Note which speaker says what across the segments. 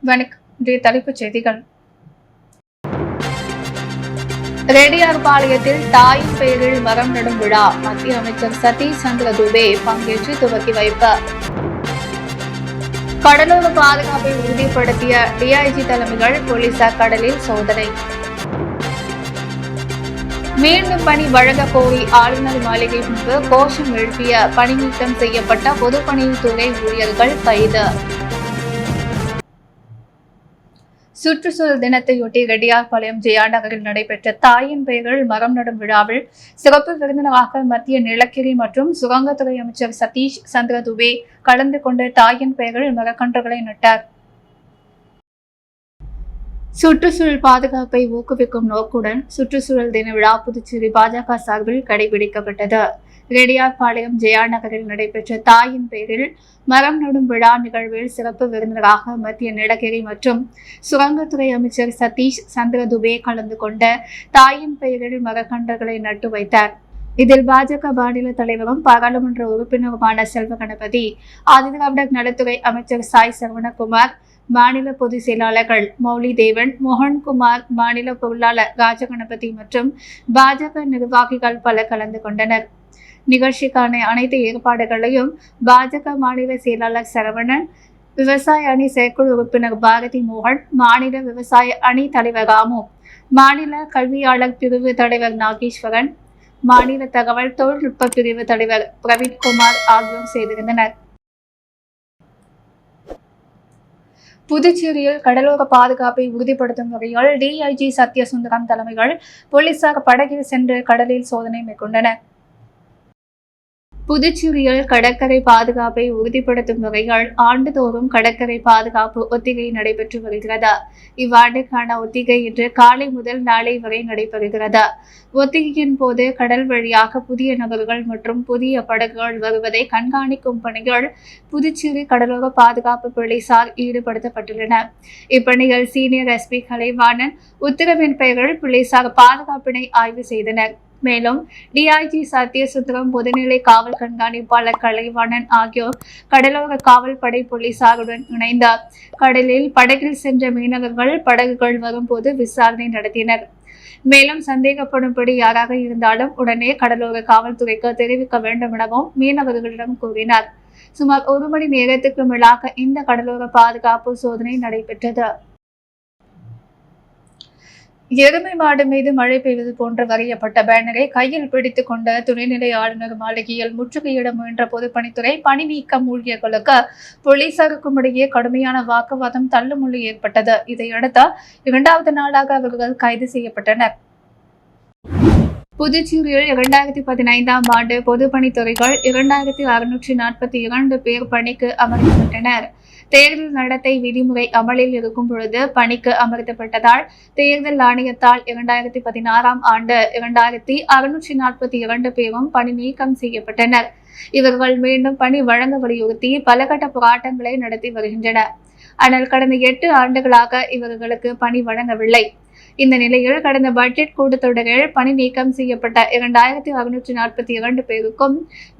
Speaker 1: வணக்கம். இன்றைய தலைப்புச் செய்திகள். ரெட்டியார்பாளையத்தில் தாயின் பெயரில் மரம் நடும் விழா மத்திய அமைச்சர் சதீஷ் சந்திர துபே பங்கேற்று துவக்கி வைப்பு. கடலோர பாதுகாப்பை உறுதிப்படுத்திய டிஐஜி தலைமைகள் போலீசார் கடலில் சோதனை. மீண்டும் பணி வழங்க கோரி ஆளுநர் மாளிகை முன்பு கோஷம் எழுப்பிய பணி நீக்கம் செய்யப்பட்ட பொதுப்பணித்துறை ஊழியர்கள் கைது. சுற்றுச்சூழல் தினத்தையொட்டி ரெட்டியார்பாளையம் ஜெயா நகரில் நடைபெற்ற தாயின் பெயரில் மரம் நடும் விழாவில் சிறப்பு விருந்தினராக மத்திய நிலக்கரி மற்றும் சுரங்கத்துறை அமைச்சர் சதீஷ் சந்திர துபே கலந்து கொண்டு தாயின் பெயரில் மரக்கன்றுகளை நட்டார். சுற்றுச்சூழல் பாதுகாப்பை ஊக்குவிக்கும் நோக்குடன் சுற்றுச்சூழல் தின விழா புதுச்சேரி பாஜக சார்பில் கடைபிடிக்கப்பட்டது. ரெட்டியார்பாளையம் ஜெயா நகரில் நடைபெற்ற தாயின் பெயரில் மரம் நடும் விழா நிகழ்வில் சிறப்பு விருந்தினராக மத்திய நிலக்கரி மற்றும் சுரங்கத்துறை அமைச்சர் சதீஷ் சந்திர துபே கலந்து கொண்ட தாயின் பெயரில் மரக்கன்றுகளை நட்டு வைத்தார். இதில் பாஜக மாநில தலைவரும் பாராளுமன்ற உறுப்பினருமான செல்வ கணபதி, ஆதிதிராவிடர் நலத்துறை அமைச்சர் சாய் சரவணகுமார், மாநில பொதுச் செயலாளர்கள் மௌலி தேவன், மோகன்குமார், மாநில பொருளாளர் ராஜகணபதி மற்றும் பாஜக நிர்வாகிகள் பலர் கலந்து கொண்டனர். நிகழ்ச்சிக்கான அனைத்து ஏற்பாடுகளையும் பாஜக மாநில செயலாளர் சரவணன், விவசாய அணி செயற்குழு உறுப்பினர் பாரதி மோகன், மாநில விவசாய அணி தலைவர் ராமு, மாநில கல்வியாளர் பிரிவு தலைவர் நாகேஸ்வரன், மாநில தகவல் தொழில்நுட்ப பிரிவு தலைவர் பிரவீன்குமார் ஆகியோர் செய்திருந்தனர். புதுச்சேரியில் கடலோர பாதுகாப்பை உறுதிப்படுத்தும் வகையில் டிஐஜி சத்யசுந்தரம் தலைமையில் போலீசார் படகில் சென்று கடலில் சோதனை மேற்கொண்டனர். புதுச்சேரியில் கடற்கரை பாதுகாப்பை உறுதிப்படுத்தும் வகையில் ஆண்டுதோறும் கடற்கரை பாதுகாப்பு ஒத்திகை நடைபெற்று வருகிறது. இவ்வாண்டுக்கான ஒத்திகை இன்று காலை முதல் நாளை வரை நடைபெறுகிறது. ஒத்திகையின் போது கடல் வழியாக புதிய நபர்கள் மற்றும் புதிய படகுகள் வருவதை கண்காணிக்கும் பணிகள் புதுச்சேரி கடலோர பாதுகாப்பு போலீசார் ஈடுபடுத்தப்பட்டுள்ளனர். இப்பணிகள் சீனியர் எஸ்பி கலைவாணன் உத்தரவின் பெயரில் போலீசார் பாதுகாப்பினை ஆய்வு செய்தனர். மேலும் டிஐஜி சத்யசுந்தரம், பொதுநிலை காவல் கண்காணிப்பாளர் கலைவாணன் ஆகியோர் கடலோர காவல் படை போலீசாருடன் இணைந்த கடலில் படகில் சென்ற மீனவர்கள் படகுகள் வரும்போது விசாரணை நடத்தினர். மேலும் சந்தேகப்படும்படி யாராக இருந்தாலும் உடனே கடலோர காவல்துறைக்கு தெரிவிக்க வேண்டும் எனவும் மீனவர்களிடம் கூறினார். சுமார் 1 மணி நேரத்துக்கு மேலாக இந்த கடலோர பாதுகாப்பு சோதனை நடைபெற்றது. எருமை மாடு மீது மழை பெய்வது போன்று வரையப்பட்ட பேனரை கையில் பிடித்துக் கொண்ட துணைநிலை ஆளுநர் மாளிகையில் முற்றுகையிட முயன்ற பொதுப்பணித்துறை பணி நீக்கம் ஊழியர்களுக்கு போலீசாருக்கும் இடையே கடுமையான வாக்குவாதம் தள்ளுமுள்ளு ஏற்பட்டது. இதையடுத்து 2வது நாளாக அவர்கள் கைது செய்யப்பட்டனர். புதுச்சேரியில் 2015ஆம் ஆண்டு பொதுப்பணித்துறைகள் 2642 பேர் பணிக்கு அமர்த்தப்பட்டனர். தேர்தல் நடத்தை விதிமுறை அமலில் இருக்கும் பொழுது பணிக்கு அமர்த்தப்பட்டதால் தேர்தல் ஆணையத்தால் 2016ஆம் ஆண்டு 2642 பேரும் பணி நீக்கம் செய்யப்பட்டனர். இவர்கள் மீண்டும் பணி வழங்க வலியுறுத்தி பலகட்ட போராட்டங்களை நடத்தி வருகின்றனர். ஆனால் கடந்த 8 ஆண்டுகளாக இவர்களுக்கு பணி வழங்கவில்லை. இந்த நிலையில் கடந்த பட்ஜெட் கூட்டத்தொடரில் பணி நீக்கம் செய்யப்பட்ட 2642 பேருக்கும்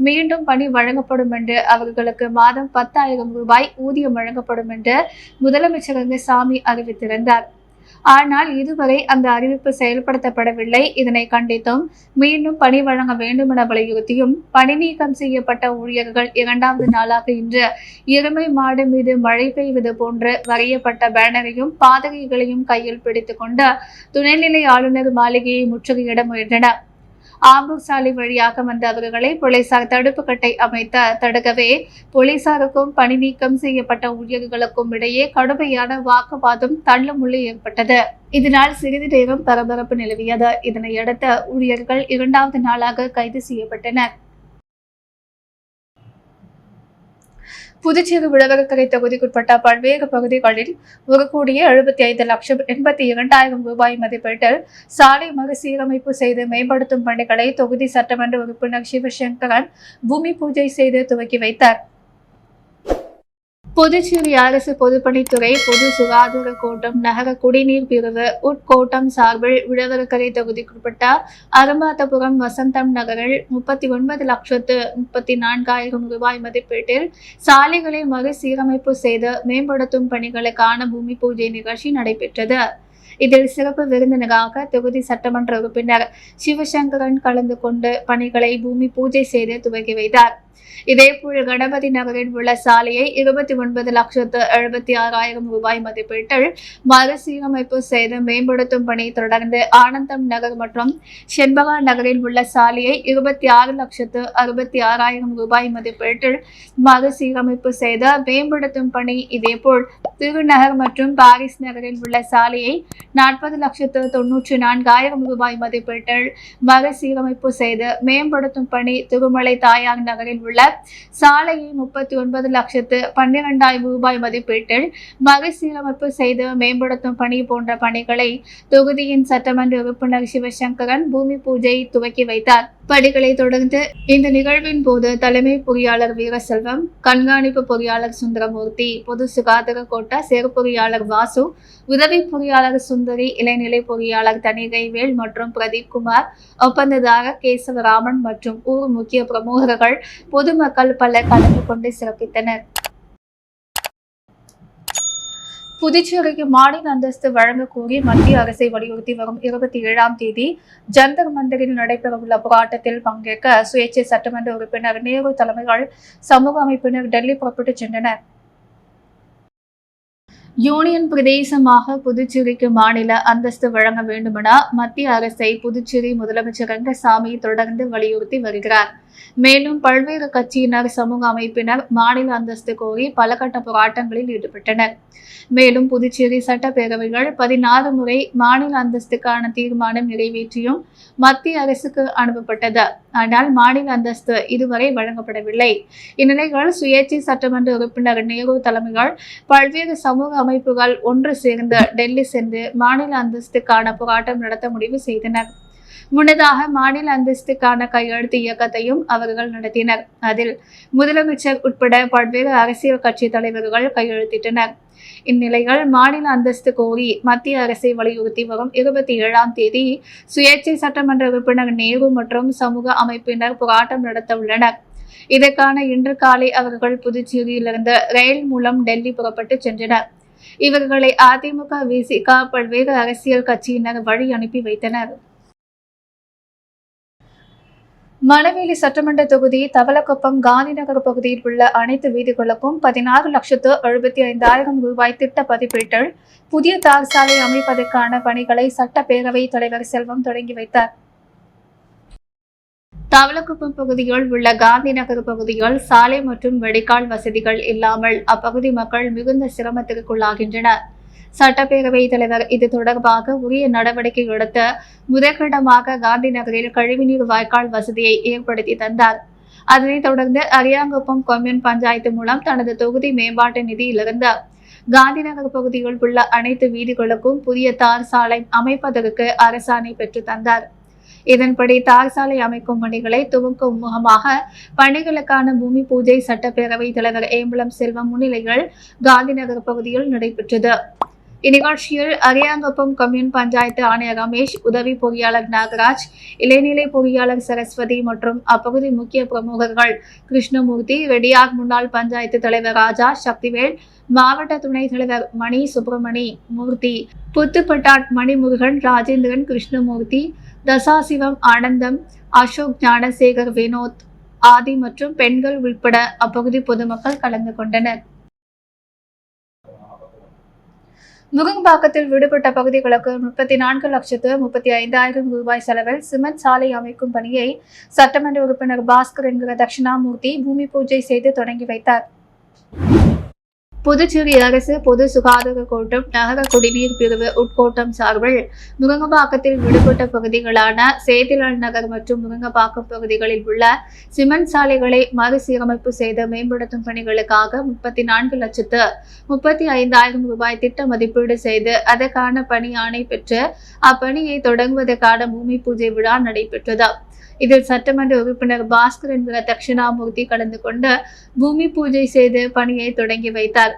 Speaker 1: மீண்டும் பணி வழங்கப்படும் என்று, அவர்களுக்கு மாதம் 10,000 ரூபாய் ஊதியம் வழங்கப்படும் என்று முதலமைச்சர் ரங்கசாமி அறிவித்திருந்தார். ஆனால் இதுவரை அந்த அறிவிப்பு செயல்படுத்தப்படவில்லை. இதனை கண்டித்தும் மீண்டும் பணி வழங்க வேண்டும் என வலியுறுத்தியும் பணி நீக்கம் செய்யப்பட்ட ஊழியர்கள் 2வது நாளாக இன்று எருமை மாடு மீது மழை பெய்வது போன்று வரையப்பட்ட பேனரையும் பாதகைகளையும் கையில் பிடித்துக் கொண்டு துணைநிலை ஆளுநர் மாளிகையை முற்றுகையிட முயன்றனர். ஆம்பூர் சாலை வழியாக வந்த அவர்களை போலீசார் தடுப்பு கட்டை அமைத்து தடுக்கவே போலீசாருக்கும் பணி நீக்கம் செய்யப்பட்ட ஊழியர்களுக்கும் இடையே கடுமையான வாக்குவாதம் தள்ளுமுள்ளு ஏற்பட்டது. இதனால் சிறிது நேரம் பரபரப்பு நிலவியது. இதனையடுத்து ஊழியர்கள் 2வது நாளாக கைது செய்யப்பட்டனர். புதுச்சேரி உழவர்கரை தொகுதிக்குட்பட்ட பல்வேறு பகுதிகளில் 1,75,82,000 ரூபாய் மதிப்பீட்டில் சாலை மறுசீரமைப்பு செய்து மேம்படுத்தும் பணிகளை தொகுதி சட்டமன்ற உறுப்பினர் சிவசங்கரன் பூமி பூஜை செய்து துவக்கி வைத்தார். புதுச்சேரி அரசு பொதுப்பணித்துறை பொது சுகாதார கோட்டம் நகர குடிநீர் பிரிவு உட்கோட்டம் சார்பில் விடவரக்கரை தொகுதிக்குட்பட்ட அரும்பாத்தபுரம் வசந்தம் நகரில் 39,34,000 ரூபாய் மதிப்பீட்டில் சாலைகளை மறுசீரமைப்பு செய்து மேம்படுத்தும் பணிகளுக்கான பூமி பூஜை நிகழ்ச்சி நடைபெற்றது. இதில் சிறப்பு விருந்தினராக தொகுதி சட்டமன்ற உறுப்பினர் சிவசங்கரன் கலந்து கொண்டு பணிகளை பூமி பூஜை செய்து துவக்கி வைத்தார். இதேபோல் கணபதி நகரில் உள்ள சாலையை 29,76,000 ரூபாய் மதிப்பீட்டில் மறுசீரமைப்பு செய்து மேம்படுத்தும் பணி தொடர்ந்து ஆனந்தம் நகர் மற்றும் செண்பகா நகரில் உள்ள சாலையை 26,66,000 ரூபாய் மதிப்பீட்டில் மறுசீரமைப்பு செய்து மேம்படுத்தும் பணி. இதேபோல் திருநகர் மற்றும் பாரிஸ் நகரில் உள்ள சாலையை 40,94,000 ரூபாய் மதிப்பீட்டில் மறுசீரமைப்பு செய்து மேம்படுத்தும் பணி. திருமலை தாயார் நகரில் உள்ள சாலையை 39,12,000 ரூபாய் மதிப்பீட்டில் மறுசீரமைப்பு செய்து மேம்படுத்தும் பணி போன்ற பணிகளை தொகுதியின் சட்டமன்ற உறுப்பினர் சிவசங்கரன் பூமி பூஜை துவக்கி வைத்தார். பணிகளை தொடர்ந்து இந்த நிகழ்வின் போது தலைமை பொறியாளர் வீரசெல்வம், கண்காணிப்பு பொறியாளர் சுந்தரமூர்த்தி, பொது சுகாதார கோட்ட செயற்பொறியாளர் வாசு, உதவி பொறியாளர் சுந்தரி, இளைநிலை பொறியாளர் தணிகைவேல் மற்றும் பிரதீப் குமார், ஒப்பந்ததாரர் கேசவராமன் மற்றும் ஊர் முக்கிய பிரமுகர்கள், பொதுமக்கள் பலர் கலந்து கொண்டு சிறப்பித்தனர். புதுச்சேரிக்கு மாநில அந்தஸ்து வழங்க கோரி மத்திய அரசை வலியுறுத்தி வரும் 27ஆம் தேதி ஜந்தர் மந்தரில் நடைபெறவுள்ள போராட்டத்தில் பங்கேற்க சுயேட்சை சட்டமன்ற உறுப்பினர் நேரு தலைமையில் சமூக அமைப்பினர் டெல்லி புறப்பட்டுச் சென்றனர். யூனியன் பிரதேசமாக புதுச்சேரிக்கு மாநில அந்தஸ்து வழங்க வேண்டுமென மத்திய அரசை புதுச்சேரி முதலமைச்சர் ரங்கசாமி தொடர்ந்து வலியுறுத்தி வருகிறார். மேலும் பல்வேறு கட்சியினர், சமூக அமைப்பினர் மாநில அந்தஸ்து கோரி பல கட்ட போராட்டங்களில் ஈடுபட்டனர். மேலும் புதுச்சேரி சட்டப்பேரவைகள் 16 முறை மாநில அந்தஸ்துக்கான தீர்மானம் நிறைவேற்றியும் மத்திய அரசுக்கு அனுப்பப்பட்டது. ஆனால் மாநில அந்தஸ்து இதுவரை வழங்கப்படவில்லை. இந்நிலையில் சுயேட்சை சட்டமன்ற உறுப்பினர் நேரு தலைமையில் பல்வேறு சமூக அமைப்புகள் ஒன்று சேர்ந்து டெல்லி சென்று மாநில அந்தஸ்துக்கான போராட்டம் நடத்த முடிவு செய்தனர். முன்னதாக மாநில அந்தஸ்துக்கான கையெழுத்து இயக்கத்தையும் அவர்கள் நடத்தினர். அதில் முதலமைச்சர் உட்பட பல்வேறு அரசியல் கட்சி தலைவர்கள் கையெழுத்திட்டனர். இந்நிலையில் மாநில அந்தஸ்து கோரி மத்திய அரசை வலியுறுத்தி வரும் 27ஆம் தேதி சுயேட்சை சட்டமன்ற உறுப்பினர் நேரு மற்றும் சமூக அமைப்பினர் போராட்டம் நடத்த உள்ளனர். இதற்கான இன்று காலை அவர்கள் புதுச்சேரியிலிருந்து ரயில் மூலம் டெல்லி புறப்பட்டு சென்றனர். இவர்களை அதிமுக, விசிக, பல்வேறு அரசியல் கட்சியினர் வழி அனுப்பி வைத்தனர். மணவேலி சட்டமன்ற தொகுதி தவளக்குப்பம் காந்திநகர் பகுதியில் உள்ள அனைத்து வீதிகளுக்கும் 16,75,000 ரூபாய் திட்ட பதிப்பீட்டில் புதிய தார் சாலை அமைப்பதற்கான பணிகளை சட்டப்பேரவை தலைவர் செல்வம் தொடங்கி வைத்தார். தவளக்குப்பம் பகுதியில் உள்ள காந்திநகர் பகுதியில் சாலை மற்றும் வடிகால் வசதிகள் இல்லாமல் அப்பகுதி மக்கள் மிகுந்த சிரமத்திற்குள்ளாகின்றனர். சட்டப்பேரவை தலைவர் இது தொடர்பாக உரிய நடவடிக்கை எடுத்து முதற்கட்டமாக காந்திநகரில் கழிவுநீர் வாய்க்கால் வசதியை ஏற்படுத்தி தந்தார். அதனைத் தொடர்ந்து அரியாங்குப்பம் கொம்யூன் பஞ்சாயத்து மூலம் தனது தொகுதி மேம்பாட்டு நிதியிலிருந்து காந்திநகர் பகுதியில் உள்ள அனைத்து வீதிகளுக்கும் புதிய தார் சாலை அமைப்பதற்கு அரசாணை பெற்று தந்தார். இதன்படி தார் சாலை அமைக்கும் பணிகளை துவக்கும் முகமாக பணிகளுக்கான பூமி பூஜை சட்டப்பேரவை தலைவர் ஏம்பலம் செல்வம் முன்னிலையில் காந்திநகர் பகுதியில் நடைபெற்றது. இந்நிகழ்ச்சியில் அரியாங்குப்பம் கொம்யூன் பஞ்சாயத்து ஆணையர் ரமேஷ், உதவி பொறியாளர் நாகராஜ், இளைநிலை பொறியாளர் சரஸ்வதி மற்றும் அப்பகுதி முக்கிய பிரமுகர்கள் கிருஷ்ணமூர்த்தி, ரெடியார் முன்னாள் பஞ்சாயத்து தலைவர் ராஜா, சக்திவேல், மாவட்ட துணைத் தலைவர் மணி சுப்பிரமணி மூர்த்தி, புத்துப்பட்டாட் மணிமுருகன், ராஜேந்திரன், கிருஷ்ணமூர்த்தி, தசாசிவம், ஆனந்தம், அசோக், ஞானசேகர், வினோத், ஆதி மற்றும் பெண்கள் உட்பட அப்பகுதி பொதுமக்கள் கலந்து கொண்டனர். முருங்கம்பாக்கத்தில் விடுபட்ட பகுதிகளுக்கு 34,35,000 ரூபாய் செலவில் சிமெண்ட் சாலை அமைக்கும் பணியை சட்டமன்ற உறுப்பினர் பாஸ்கர் என்கிற தட்சிணாமூர்த்தி பூமி பூஜை செய்து தொடங்கி வைத்தார். புதுச்சேரி அரசு பொது சுகாதார கோட்டம் நகர குடிநீர் பிரிவு உட்கோட்டம் சார்பில் முருங்கம்பாக்கத்தில் விடுபட்ட பகுதிகளான சேதிலால் நகர் மற்றும் முருங்கம்பாக்கம் பகுதிகளில் உள்ள சிமெண்ட் சாலைகளை மறுசீரமைப்பு செய்து மேம்படுத்தும் பணிகளுக்காக 34,35,000 ரூபாய் திட்ட மதிப்பீடு செய்து அதற்கான பணி ஆணை பெற்று அப்பணியை தொடங்குவதற்கான பூமி பூஜை விழா நடைபெற்றது. இதில் சட்டமன்ற உறுப்பினர் பாஸ்கர் என்கிற தட்சிணாமூர்த்தி கலந்து கொண்டு பூமி பூஜை செய்து பணியை தொடங்கி வைத்தார்.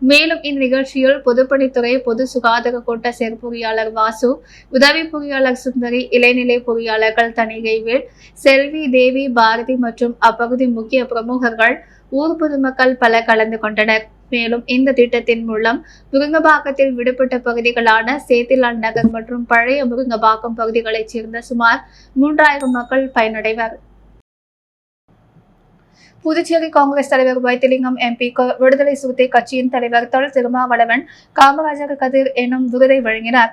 Speaker 1: மேலும் இந்நிகழ்ச்சியில் பொதுப்பணித்துறை பொது சுகாதார கோட்ட செயற்பொறியாளர் வாசு, உதவி பொறியாளர் சுந்தரி, இளைநிலை பொறியாளர்கள் தணிகைவேல், செல்வி, தேவி, பாரதி மற்றும் அப்பகுதி முக்கிய பிரமுகர்கள், ஊர் பொதுமக்கள் பல கலந்து கொண்டனர். மேலும் இந்த திட்டத்தின் மூலம் முருங்கபாக்கத்தில் விடுபட்ட பகுதிகளான சேத்திலால் நகர் மற்றும் பழைய முருங்கபாக்கம் பகுதிகளைச் சேர்ந்த சுமார் 3000 மக்கள் பயனடைவர். புதுச்சேரி காங்கிரஸ் தலைவர் வைத்திலிங்கம் எம்பிக்கு விடுதலை சிறுத்தை கட்சியின் தலைவர் தொல் திருமாவளவன் காமராஜர் கதிர் எனும் விருதை வழங்கினார்.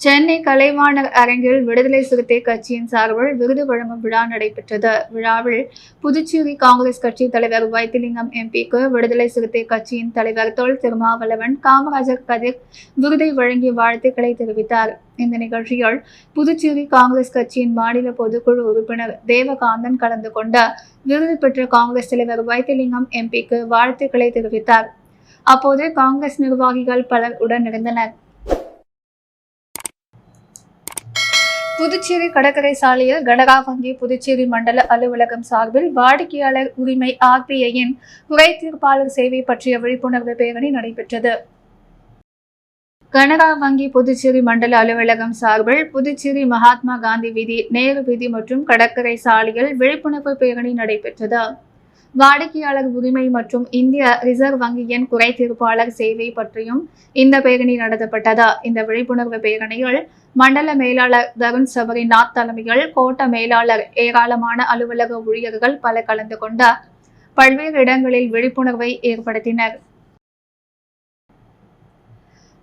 Speaker 1: சென்னை கலைவாணர் அரங்கில் விடுதலை சிறுத்தை கட்சியின் சார்பில் விருது வழங்கும் விழா நடைபெற்றது. விழாவில் புதுச்சேரி காங்கிரஸ் கட்சி தலைவர் வைத்திலிங்கம் எம்பிக்கு விடுதலை சிறுத்தை கட்சியின் தலைவர் தொல் திருமாவளவன் காமராஜர் கதிர் விருதை வழங்கி வாழ்த்துக்களை தெரிவித்தார். இந்த நிகழ்ச்சியில் புதுச்சேரி காங்கிரஸ் கட்சியின் மாநில பொதுக்குழு உறுப்பினர் தேவகாந்தன் கலந்து கொண்ட விருது பெற்ற காங்கிரஸ் தலைவர் வைத்திலிங்கம் எம்பிக்கு வாழ்த்துக்களை தெரிவித்தார். அப்போது காங்கிரஸ் நிர்வாகிகள் பலர் உடனிருந்தனர். புதுச்சேரி கடற்கரை சாலையில் கனரா வங்கி புதுச்சேரி மண்டல அலுவலகம் சார்பில் வாடிக்கையாளர் உரிமை RBIயின் குறை தீர்ப்பாளர் சேவை பற்றிய விழிப்புணர்வு பேரணி நடைபெற்றது. கனரா வங்கி புதுச்சேரி மண்டல அலுவலகம் சார்பில் புதுச்சேரி மகாத்மா காந்தி வீதி, நேரு வீதி மற்றும் கடற்கரை சாலையில் விழிப்புணர்வு பேரணி நடைபெற்றது. வாடிக்கையாளர் உரிமை மற்றும் இந்திய ரிசர்வ் வங்கியின் குறை தீர்ப்பாளர் சேவை பற்றியும் இந்த பேரணி நடத்தப்பட்டது. இந்த விழிப்புணர்வு பேரணியில் மண்டல மேலாளர் தருண் சபரிநாத் தலைமையில் கோட்ட மேலாளர், ஏராளமான அலுவலக ஊழியர்கள் பல கலந்து கொண்ட பல்வேறு இடங்களில் விழிப்புணர்வை ஏற்படுத்தினர்.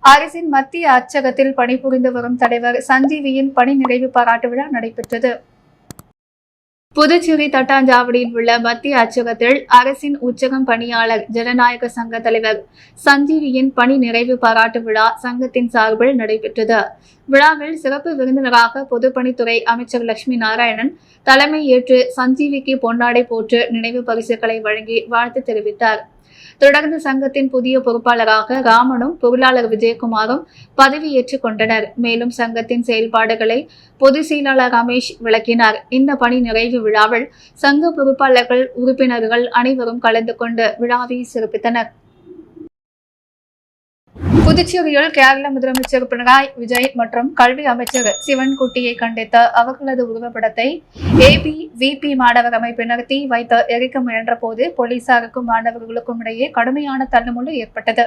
Speaker 1: அரசின் மத்திய அச்சகத்தில் பணிபுரிந்து வரும் தலைவர் சஞ்சீவியின் பணி நிறைவு பாராட்டு விழா நடைபெற்றது. புதுச்சேரி தட்டாஞ்சாவடியில் உள்ள மத்திய அச்சகத்தில் அரசின் உச்சகம் பணியாளர் ஜனநாயக சங்க தலைவர் சஞ்சீவியின் பணி நிறைவு பாராட்டு விழா சங்கத்தின் சார்பில் நடைபெற்றது. விழாவில் சிறப்பு விருந்தினராக பொதுப்பணித்துறை அமைச்சர் லட்சுமி நாராயணன் தலைமை ஏற்று சஞ்சீவிக்கு பொன்னாடை போட்டு நினைவு பரிசுகளை வழங்கி வாழ்த்து தெரிவித்தார். தொடர்ந்து சங்கத்தின் புதிய பொறுப்பாளராக ராமனும் பொருளாளர் விஜயகுமாரும் பதவியேற்றுக் கொண்டனர். மேலும் சங்கத்தின் செயல்பாடுகளை பொதுச் செயலாளர் ரமேஷ் விளக்கினார். இந்த பணி நிறைவு விழாவில் சங்க பொறுப்பாளர்கள், உறுப்பினர்கள் அனைவரும் கலந்து கொண்டு விழாவை சிறப்பித்தனர். புதுச்சேரியில் கேரள முதலமைச்சர் பினராயி விஜயன் மற்றும் கல்வி அமைச்சர் சிவன்குட்டியை கண்டித்த அவர்களது உருவப்படத்தை ABVP மாணவர் அமைப்பினர் தீ வைத்து எரிக்க முயன்ற போது போலீசாருக்கும் மாணவர்களுக்கும் இடையே கடுமையான தள்ளுமுள்ளு ஏற்பட்டது.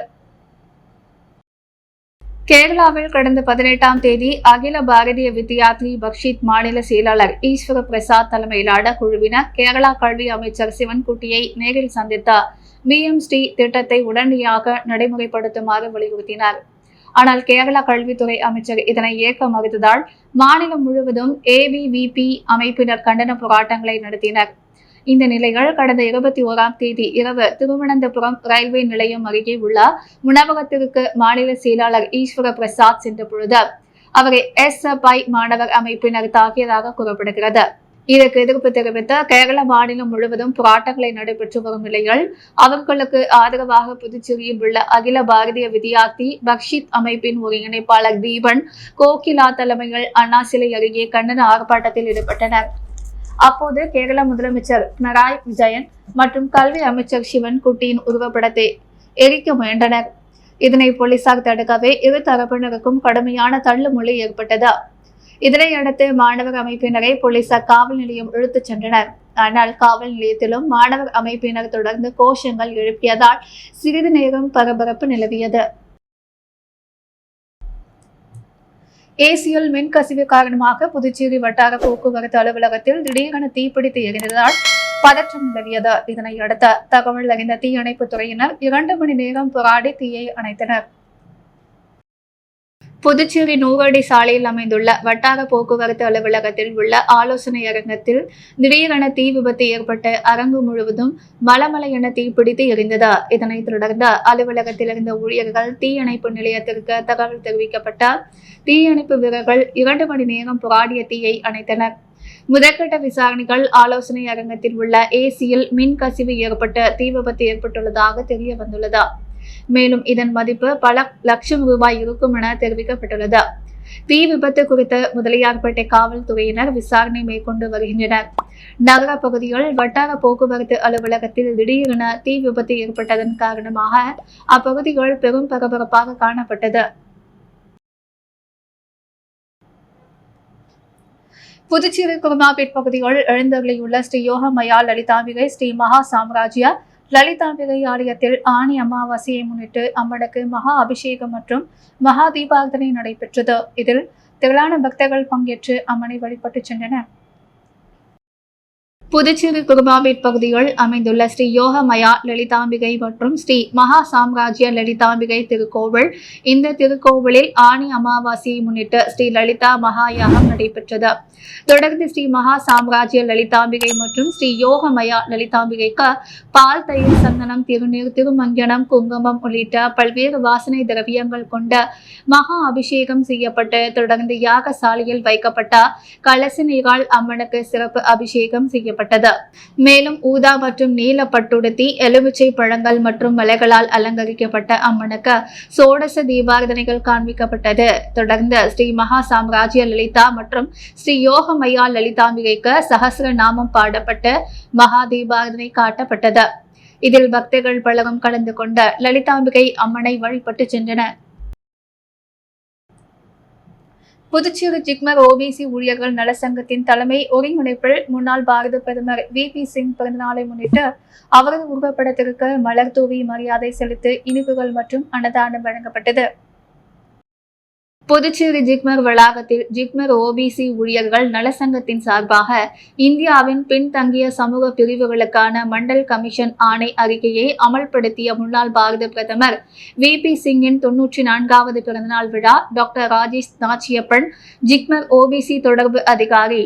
Speaker 1: கேரளாவில் கடந்த 18ஆம் தேதி அகில பாரதிய வித்யார்த்தி பக்ஷித் மாநில செயலாளர் ஈஸ்வர பிரசாத் தலைமையிலான குழுவினர் கேரளா கல்வி அமைச்சர் சிவன்குட்டியை நேரில் சந்தித்த BMC திட்டத்தை உடனடியாக நடைமுறைப்படுத்துமாறு வலியுறுத்தினார். ஆனால் கேரளா கல்வித்துறை அமைச்சர் இதனை ஏற்க மறுத்ததால் மாநிலம் முழுவதும் ABVP அமைப்பினர் கண்டன போராட்டங்களை நடத்தினர். இந்த நிலையில் கடந்த 21ஆம் தேதி இரவு திருவனந்தபுரம் ரயில்வே நிலையம் அருகே உள்ள உணவகத்திற்கு மாநில செயலாளர் ஈஸ்வர பிரசாத் சென்ற பொழுது அவரை SFI மாணவர் அமைப்பினர் தாக்கியதாக கூறப்படுகிறது. இதற்கு எதிர்ப்பு தெரிவித்த கேரள மாநிலம் முழுவதும் போராட்டங்களை நடைபெற்று வரும் நிலையில் அவர்களுக்கு ஆதரவாக புதுச்சேரியில் உள்ள அகில பாரதிய வித்யார்த்தி பக்ஷித் அமைப்பின் ஒருங்கிணைப்பாளர் தீபன் கோகிலா தலைமையில் அண்ணா சிலை அருகே கண்டன ஆர்ப்பாட்டத்தில் ஈடுபட்டனர். அப்போது கேரள முதலமைச்சர் பினராயி விஜயன் மற்றும் கல்வி அமைச்சர் சிவன்குட்டியின் உருவப்படத்தை எரிக்க முயன்றனர். இதனை போலீசார் தடுக்கவே இரு தரப்பினருக்கும் கடுமையான தள்ளுமுள்ளு ஏற்பட்டது. இதனையடுத்து மாணவர் அமைப்பினரை போலீசார் காவல் நிலையம் இழுத்துச் சென்றனர். ஆனால் காவல் நிலையத்திலும் மாணவர் அமைப்பினர் தொடர்ந்து கோஷங்கள் எழுப்பியதால் சிறிது நேரம் பரபரப்பு நிலவியது. ஏசியில் மின்கசிவு காரணமாக புதுச்சேரி வட்டார போக்குவரத்து அலுவலகத்தில் திடீரென தீப்பிடித்து எரிந்ததால் பதற்றம் நிலவியது. இதனையடுத்து தகவல் அறிந்த தீயணைப்பு துறையினர் 2 மணி நேரம் போராடி தீயை அணைத்தனர். புதுச்சேரி 100 அடி சாலையில் அமைந்துள்ள வட்டார போக்குவரத்து அலுவலகத்தில் உள்ள ஆலோசனை அரங்கத்தில் திடீரென தீ விபத்து ஏற்பட்டு அரங்கு முழுவதும் மலமலை என தீப்பிடித்து எரிந்தது. இதனைத் தொடர்ந்து அலுவலகத்தில் இருந்த ஊழியர்கள் தீயணைப்பு நிலையத்திற்கு தகவல் தெரிவிக்கப்பட்ட தீயணைப்பு வீரர்கள் 2 மணி நேரம் போராடிய தீயை அணைத்தனர். முதற்கட்ட விசாரணைகள் ஆலோசனை அரங்கத்தில் உள்ள ஏசியில் மின் கசிவு ஏற்பட்டு தீ விபத்து ஏற்பட்டுள்ளதாக தெரிய வந்துள்ளது. மேலும் இதன் மதிப்பு பல லட்சம் ரூபாய் இருக்கும் என தெரிவிக்கப்பட்டுள்ளது. தீ விபத்து குறித்து முதலியார்பேட்டை காவல்துறையினர் விசாரணை மேற்கொண்டு வருகின்றனர். நகர பகுதிகள் வட்டார போக்குவரத்து அலுவலகத்தில் திடீரென தீ விபத்து ஏற்பட்டதன் காரணமாக அப்பகுதிகள் பெரும் பரபரப்பாக காணப்பட்டது. புதுச்சேரி குருமாபேட் பகுதிகள் எழுந்தருளியுள்ள ஸ்ரீ யோகமயா லலிதாம்பிகை ஸ்ரீ மகா சாம்ராஜ்ய லலிதாம்பிகை ஆலயத்தில் ஆனி அமாவாசையை முன்னிட்டு அம்மனுக்கு மகா அபிஷேகம் மற்றும் மகா தீபாராதனை நடைபெற்றது. இதில் திரளான பக்தர்கள் பங்கேற்று அம்மனை வழிபட்டு சென்றனர். புதுச்சேரி குருமாபேட் பகுதிகள் அமைந்துள்ள ஸ்ரீ யோகமயா லலிதாம்பிகை மற்றும் ஸ்ரீ மகா சாம்ராஜ்ய லலிதாம்பிகை திருக்கோவில். இந்த திருக்கோவிலில் ஆனி அமாவாசையை முன்னிட்டு ஸ்ரீ லலிதா மகாயாகம் நடைபெற்றது. தொடர்ந்து ஸ்ரீ மகா சாம்ராஜ்ய லலிதாம்பிகை மற்றும் ஸ்ரீ யோகமயா லலிதாம்பிகைக்கு பால், தயிர், சந்தனம், திருநீர், திருமஞ்சனம், குங்குமம் உள்ளிட்ட பல்வேறு வாசனை திரவியங்கள் கொண்ட மகா அபிஷேகம் செய்யப்பட்டு தொடர்ந்து யாகசாலையில் வைக்கப்பட்ட கலச நீரால் அம்மனுக்கு சிறப்பு அபிஷேகம் செய்யப்பட்டது. மேலும் ஊதா மற்றும் நீல பட்டுடுத்தி, எலுமிச்சை பழங்கள் மற்றும் மலைகளால் அலங்கரிக்கப்பட்ட அம்மனுக்கு சோடச தீபாராதனைகள் காண்பிக்கப்பட்டது. தொடர்ந்து ஸ்ரீ மகா சாம்ராஜ்ய லலிதா மற்றும் ஸ்ரீ யோகமயா லலிதாம்பிகைக்கு சகஸ்ர நாமம் பாடப்பட்டு மகா தீபாராதனை காட்டப்பட்டது. இதில் பக்தர்கள் பலரும் கலந்து கொண்ட லலிதாம்பிகை அம்மனை வழிபட்டு சென்றனர். புதுச்சேரி ஜிக்மர் ஓபிசி ஊழியர்கள் நலசங்கத்தின் தலைமை ஒருங்கிணைப்பில் முன்னாள் பாரத பிரதமர் VP சிங் பிறந்தநாளை முன்னிட்டு அவரது உருவப்படத்திற்கு மலர் தூவி மரியாதை செலுத்தி இனிப்புகள் மற்றும் அன்னதானம் வழங்கப்பட்டது. புதுச்சேரி ஜிக்மர் வளாகத்தில் ஜிக்மர் ஓபிசி ஊழியர்கள் நலசங்கத்தின் சார்பாக இந்தியாவின் பின்தங்கிய சமூக பிரிவுகளுக்கான மண்டல் கமிஷன் ஆணை அறிக்கையை அமல்படுத்திய முன்னாள் பாரத பிரதமர் VP சிங்கின் 94வது பிறந்தநாள் விழா டாக்டர் ராஜேஷ் நாச்சியப்பன், ஜிக்மர் ஓபிசி தொடர்பு அதிகாரி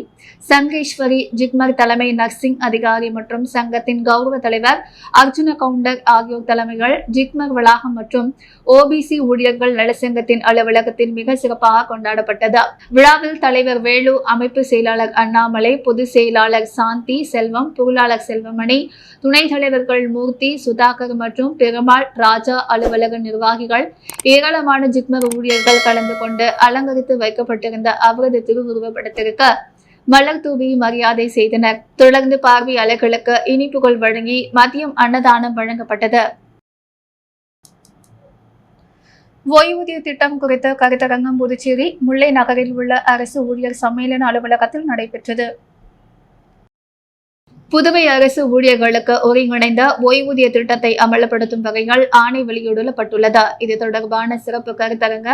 Speaker 1: சங்கேஸ்வரி, ஜிக்மர் தலைமை நர்சிங் அதிகாரி மற்றும் சங்கத்தின் கௌரவ தலைவர் அர்ஜுன கவுண்டர் ஆகியோர் தலைமைகள் ஜிக்மர் வளாகம் மற்றும் ஓபிசி ஊழியர்கள் நலசங்கத்தின் அலுவலகத்தில் மிக சிறப்பாக கொண்டாடப்பட்டது. விழாவில் தலைவர் வேலு, அமைப்பு செயலாளர் அண்ணாமலை, பொதுச் செயலாளர் சாந்தி செல்வம், பொருளாளர் செல்வமணி, துணைத் தலைவர்கள் மூர்த்தி, சுதாகர் மற்றும் பெருமாள், ராஜா, அலுவலக நிர்வாகிகள், ஏராளமான ஜிக்மர் ஊழியர்கள் கலந்து கொண்டு அலங்கரித்து வைக்கப்பட்டிருந்த அவரது திருவுருவப்படத்திற்கு மலர் தூவி மரியாதை செய்தனர். தொடர்ந்து பார்வையாளர்களுக்கு இனிப்புகள் வழங்கி மதியம் அன்னதானம் வழங்கப்பட்டது. ஓய்வூதிய திட்டம் குறித்த கருத்தரங்கம் புதுச்சேரி முல்லை நகரில் உள்ள அரசு ஊழியர் சம்மேளன அலுவலகத்தில் நடைபெற்றது. புதுவை அரசு ஊழியர்களுக்கு ஒருங்கிணைந்த ஓய்வூதிய திட்டத்தை அமல்படுத்தும் வகையில் ஆணை வெளியிடப்பட்டுள்ளது. இது தொடர்பான சிறப்பு கருத்தரங்க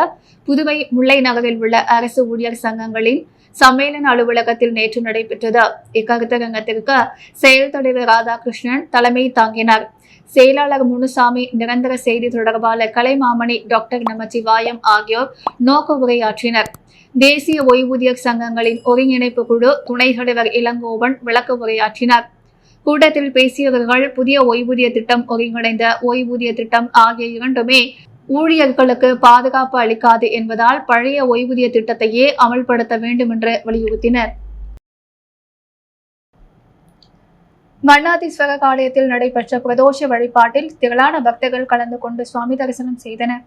Speaker 1: புதுவை முல்லை நகரில் உள்ள அரசு ஊழியர் சங்கங்களின் சம்மேளன அலுவலகத்தில் நேற்று நடைபெற்றது. இக்கருத்தரங்கத்திற்கு செயல் தலைவர் ராதாகிருஷ்ணன் தலைமை தாங்கினார். செயலாளர் முனுசாமி, நிரந்தர செய்தி தொடர்பாளர் கலைமாமணி, டாக்டர் நமச்சிவாயம் ஆகியோர் நோக்க உரையாற்றினர். தேசிய ஓய்வூதியர் சங்கங்களின் ஒருங்கிணைப்பு குழு துணைத் தலைவர் இளங்கோவன் விளக்க உரையாற்றினார். கூட்டத்தில் பேசியவர்கள் புதிய ஓய்வூதிய திட்டம், ஒருங்கிணைந்த ஓய்வூதிய திட்டம் ஆகிய இரண்டுமே ஊழியர்களுக்கு பாதுகாப்பு அளிக்காது என்பதால் பழைய ஓய்வூதிய திட்டத்தையே அமல்படுத்த வேண்டும் என்று வலியுறுத்தினர். மன்னாதீஸ்வரர் ஆலயத்தில் நடைபெற்ற பிரதோஷ வழிபாட்டில் திரளான பக்தர்கள் கலந்து கொண்டு சுவாமி தரிசனம் செய்தனர்.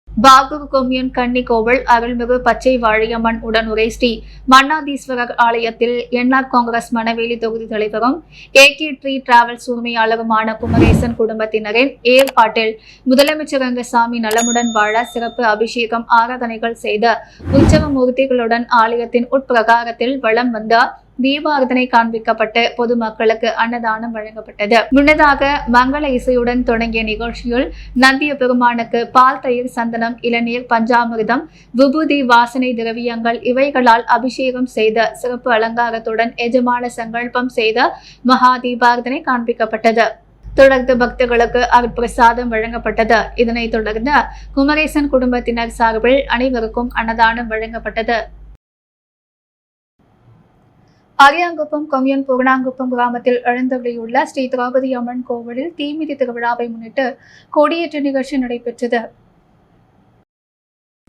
Speaker 1: பாகூர் கொம்யூன் கன்னி கோவில் அருள்மிகு பச்சை வாழியம்மன் உடனுரை ஸ்ரீ மன்னாதீஸ்வரர் ஆலயத்தில் என்ஆர் காங்கிரஸ் மணவேலி தொகுதி தலைவரும் AK ட்ரீ டிராவல்ஸ் உரிமையாளருமான குமரேசன் குடும்பத்தினரின் ஏற்பாட்டில் முதலமைச்சர் ரங்கசாமி நலமுடன் வாழ சிறப்பு அபிஷேகம், ஆராதனைகள் செய்த உற்சவ மூர்த்திகளுடன் ஆலயத்தின் உட்பிரகாரத்தில் வலம் வந்த தீபாராதனை காண்பிக்கப்பட்டு பொதுமக்களுக்கு அன்னதானம் வழங்கப்பட்டது. முன்னதாக மங்கள இசையுடன் தொடங்கிய நிகழ்ச்சியில் நந்திய பெருமானுக்கு பால், தயிர், சந்தனம், இளநீர், பஞ்சாமிர்தம், விபூதி, வாசனை திரவியங்கள் இவைகளால் அபிஷேகம் செய்த சிறப்பு அலங்காரத்துடன் எஜமான சங்கல்பம் செய்த மகா தீபாராதனை காண்பிக்கப்பட்டது. தொடர்ந்து பக்தர்களுக்கு அருட்பிரசாதம் வழங்கப்பட்டது. இதனைத் தொடர்ந்து குமரேசன் குடும்பத்தினர் சார்பில் அனைவருக்கும் அன்னதானம் வழங்கப்பட்டது. அரியாங்குப்பம் கொம்யூன் பூர்ணாங்குப்பம் கிராமத்தில் எழுந்தருளியுள்ள ஸ்ரீ திரௌபதி அம்மன் கோவிலில் தீமிதி திருவிழாவை முன்னிட்டு கொடியேற்ற நிகழ்ச்சி நடைபெற்றது.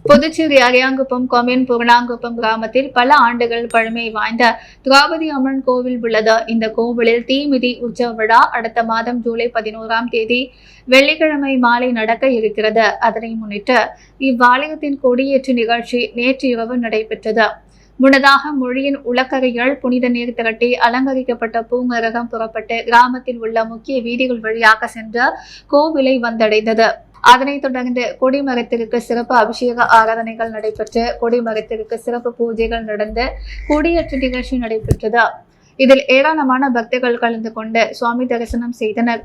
Speaker 1: புதுச்சேரி அரியாங்குப்பம் கொம்யூன் புகழாங்குப்பம் கிராமத்தில் பல ஆண்டுகள் பழமை வாய்ந்த திரௌபதி அம்மன் கோவில் உள்ளது. இந்த கோவிலில் தீமிதி உற்சவ விழா அடுத்த மாதம் ஜூலை 11ஆம் தேதி வெள்ளிக்கிழமை மாலை நடக்க இருக்கிறது. அதனை முன்னிட்டு இவ்வாலயத்தின் கொடியேற்று நிகழ்ச்சி நேற்று இரவு நடைபெற்றது. முன்னதாக மொழியின் உலக்கரைகள் புனித நீர் திரட்டி அலங்கரிக்கப்பட்ட பூங்கரகம் புறப்பட்டு கிராமத்தில் உள்ள முக்கிய வீதிகள் வழியாக சென்று கோவிலை வந்தடைந்தது. அதனைத் தொடர்ந்து கொடிமரத்திற்கு சிறப்பு அபிஷேக ஆராதனைகள் நடைபெற்று கொடிமரத்திற்கு சிறப்பு பூஜைகள் நடந்து கொடியேற்று நிகழ்ச்சி நடைபெற்றது. இதில் ஏராளமான பக்தர்கள் கலந்து கொண்டு சுவாமி தரிசனம் செய்தனர்.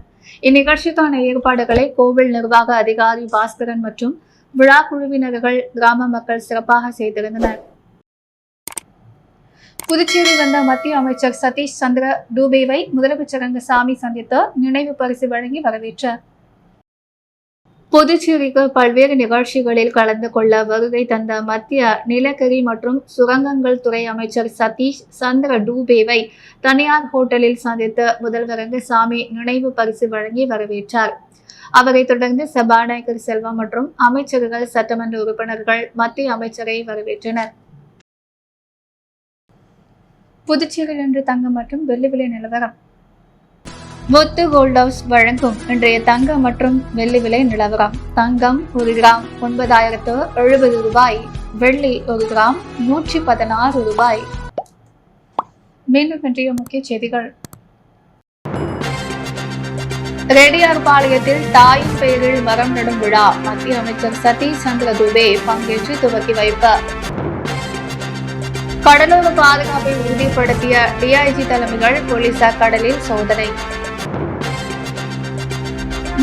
Speaker 1: இந்நிகழ்ச்சிக்கான ஏற்பாடுகளை கோவில் நிர்வாக அதிகாரி பாஸ்கரன் மற்றும் விழா குழுவினர்கள் கிராம மக்கள் சிறப்பாக செய்திருந்தனர். புதுச்சேரி வந்த மத்திய அமைச்சர் சதீஷ் சந்திர டூபேவை முதலமைச்சர் ரங்கசாமி சந்தித்து நினைவு பரிசு வழங்கி வரவேற்றார். புதுச்சேரிக்கு பல்வேறு நிகழ்ச்சிகளில் கலந்து கொள்ள வருகை தந்த மத்திய நிலக்கரி மற்றும் சுரங்கங்கள் துறை அமைச்சர் சதீஷ் சந்திர டூபேவை தனியார் ஹோட்டலில் சந்தித்து முதல்வர் ரங்கசாமி நினைவு பரிசு வழங்கி வரவேற்றார். அவரை தொடர்ந்து சபாநாயகர் செல்வம் மற்றும் அமைச்சர்கள் சட்டமன்ற உறுப்பினர்கள் மத்திய அமைச்சரை வரவேற்றனர். புதுச்சேரியில் இன்று தங்கம் மற்றும் வெள்ளி விலை நிலவரம். முத்து கோல்ட் ஹவுஸ் வழங்கும் இன்றைய தங்கம் மற்றும் வெள்ளி விலை நிலவரம். தங்கம் 1 கிராம் 9,070 ரூபாய், வெள்ளி 1 கிராம் 116 ரூபாய். மீண்டும் இன்றைய முக்கிய செய்திகள். ரெட்டியார்பாளையத்தில் தாயின் பெயரில் மரம் நடும் விழா மத்திய அமைச்சர் சதீஷ் சந்திர துபே பங்கேற்று துவக்கி வைப்பு. கடலோர பாதுகாப்பை உறுதிப்படுத்திய டிஐஜி தலைமைகள் போலீசார் கடலில் சோதனை.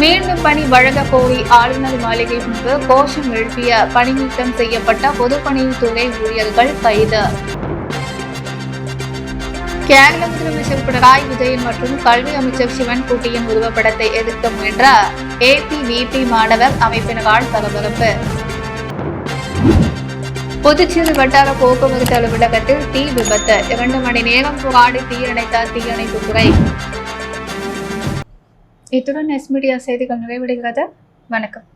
Speaker 1: மீண்டும் பணி வழங்க கோரி ஆளுநர் மாளிகை முன்பு கோஷம் எழுப்பிய பணி நீக்கம் செய்யப்பட்ட பொதுப்பணித்துறை ஊழியர்கள் கைது. கேரள முதலமைச்சர் பினராயி விஜயன் மற்றும் கல்வி அமைச்சர் சிவன்குட்டியின் உருவப்படத்தை எதிர்க்க முயன்ற ஏபிவிபி மாணவர் அமைப்பினரால் பரபரப்பு. புதுச்சேரி வட்டார போக்குவரத்து அலுவலகத்தில் தீ விபத்து. 2 மணி நேரம் போராடி தீயணைத்த தீயணைப்புத்துறை. இத்துடன் எஸ் மீடியா செய்திகள் நிறைவடைகிறது. வணக்கம்.